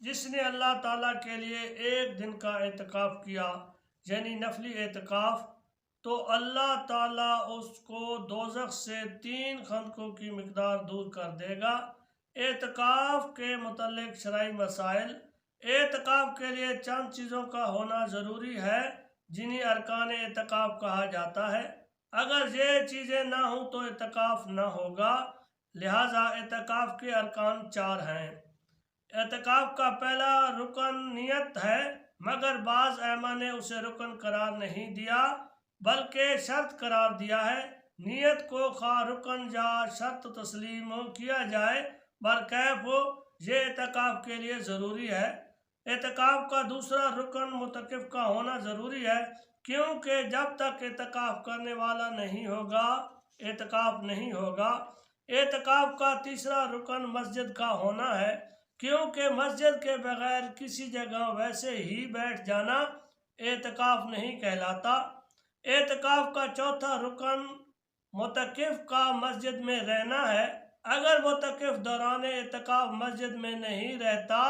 جس نے اللہ تعالیٰ کے لیے ایک دن کا اعتکاف کیا یعنی نفلی اعتکاف، تو اللہ تعالیٰ اس کو دوزخ سے 3 خندقوں کی مقدار دور کر دے گا۔ اعتکاف کے متعلق شرعی مسائل۔ اعتکاف کے لیے چند چیزوں کا ہونا ضروری ہے جنہیں ارکان اعتکاف کہا جاتا ہے۔ اگر یہ چیزیں نہ ہوں تو اعتکاف نہ ہوگا، لہٰذا اعتکاف کے ارکان 4 ہیں۔ اعتکاف کا پہلا رکن نیت ہے، مگر بعض ائمہ نے اسے رکن قرار نہیں دیا بلکہ شرط قرار دیا ہے۔ نیت کو خواہ رکن یا شرط تسلیم کیا جائے، برکیف یہ اعتکاف کے لیے ضروری ہے۔ اعتکاف کا دوسرا رکن معتکف کا ہونا ضروری ہے، کیونکہ جب تک اعتکاف کرنے والا نہیں ہوگا اعتکاف نہیں ہوگا۔ اعتکاف کا تیسرا رکن مسجد کا ہونا ہے، کیونکہ مسجد کے بغیر کسی جگہ ویسے ہی بیٹھ جانا اعتکاف نہیں کہلاتا۔ اعتکاف کا چوتھا رکن معتکف کا مسجد میں رہنا ہے۔ اگر معتکف دوران اعتکاف مسجد میں نہیں رہتا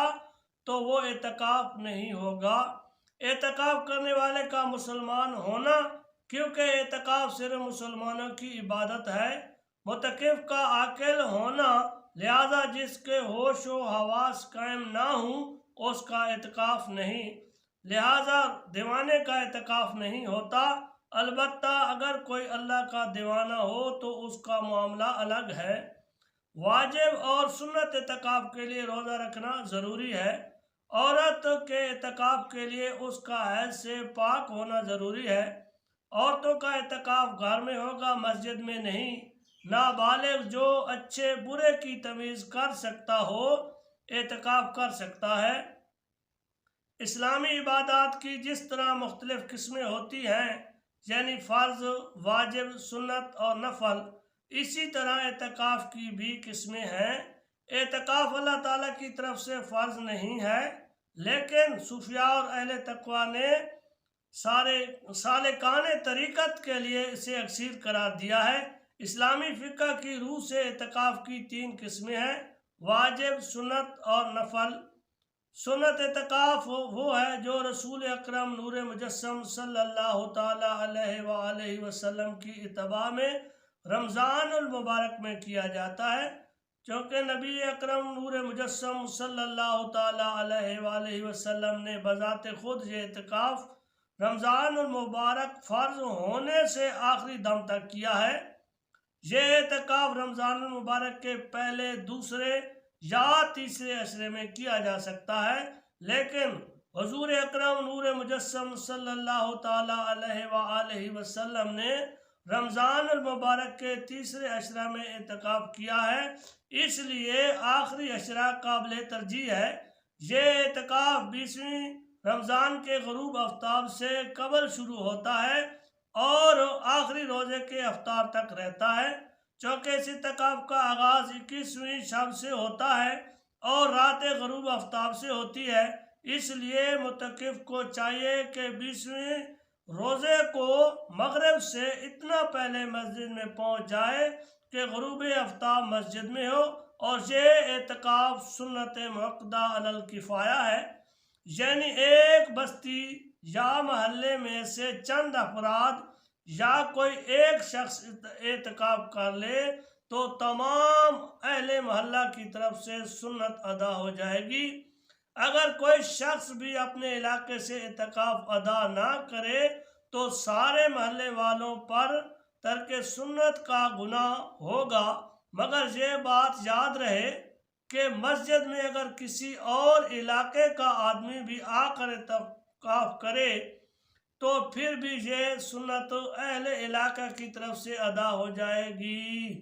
تو وہ اعتکاف نہیں ہوگا۔ اعتکاف کرنے والے کا مسلمان ہونا، کیونکہ اعتکاف صرف مسلمانوں کی عبادت ہے۔ معتکف کا عاقل ہونا، لہذا جس کے ہوش و حواس قائم نہ ہوں اس کا اعتکاف نہیں، لہذا دیوانے کا اعتکاف نہیں ہوتا۔ البتہ اگر کوئی اللہ کا دیوانہ ہو تو اس کا معاملہ الگ ہے۔ واجب اور سنت اعتکاف کے لیے روزہ رکھنا ضروری ہے۔ عورت کے اعتکاف کے لیے اس کا حیض سے پاک ہونا ضروری ہے۔ عورتوں کا اعتکاف گھر میں ہوگا، مسجد میں نہیں۔ نابالغ جو اچھے برے کی تمیز کر سکتا ہو اعتکاف کر سکتا ہے۔ اسلامی عبادات کی جس طرح مختلف قسمیں ہوتی ہیں، یعنی فرض، واجب، سنت اور نفل، اسی طرح اعتکاف کی بھی قسمیں ہیں۔ اعتکاف اللہ تعالیٰ کی طرف سے فرض نہیں ہے، لیکن صوفیاء اور اہل تقویٰ نے سالکان طریقت کے لیے اسے اکسیر قرار دیا ہے۔ اسلامی فقہ کی روح سے اعتکاف کی 3 قسمیں ہیں: واجب، سنت اور نفل۔ سنت اعتکاف وہ ہے جو رسول اکرم نور مجسم صلی اللہ تعالیٰ علیہ وآلہ وسلم کی اتباع میں رمضان المبارک میں کیا جاتا ہے، چونکہ نبی اکرم نور مجسم صلی اللہ تعالیٰ علیہ وآلہ وسلم نے بذات خود یہ اعتکاف رمضان المبارک فرض ہونے سے آخری دم تک کیا ہے۔ یہ اعتکاف رمضان المبارک کے پہلے، دوسرے یا تیسرے عشرے میں کیا جا سکتا ہے، لیکن حضور اکرم نور مجسم صلی اللہ تعالیٰ علیہ وآلہ وسلم نے رمضان المبارک کے تیسرے عشرہ میں اعتکاف کیا ہے، اس لیے آخری عشرہ قابل ترجیح ہے۔ یہ اعتکاف 20ویں رمضان کے غروب آفتاب سے قبل شروع ہوتا ہے اور آخری روزے کے افطار تک رہتا ہے۔ چونکہ اس اعتکاف کا آغاز 21ویں شب سے ہوتا ہے اور رات غروب آفتاب سے ہوتی ہے، اس لیے معتکف کو چاہیے کہ 20ویں روزے کو مغرب سے اتنا پہلے مسجد میں پہنچ جائے کہ غروب آفتاب مسجد میں ہو، اور یہ اعتکاف سنت مؤکدہ علی الکفایہ ہے، یعنی ایک بستی یا محلے میں سے چند افراد یا کوئی ایک شخص اعتکاف کر لے تو تمام اہل محلہ کی طرف سے سنت ادا ہو جائے گی۔ اگر کوئی شخص بھی اپنے علاقے سے اعتکاف ادا نہ کرے تو سارے محلے والوں پر ترک سنت کا گناہ ہوگا، مگر یہ بات یاد رہے کہ مسجد میں اگر کسی اور علاقے کا آدمی بھی آ کر اعتکاف کرے تو پھر بھی یہ سنت اہل علاقہ کی طرف سے ادا ہو جائے گی۔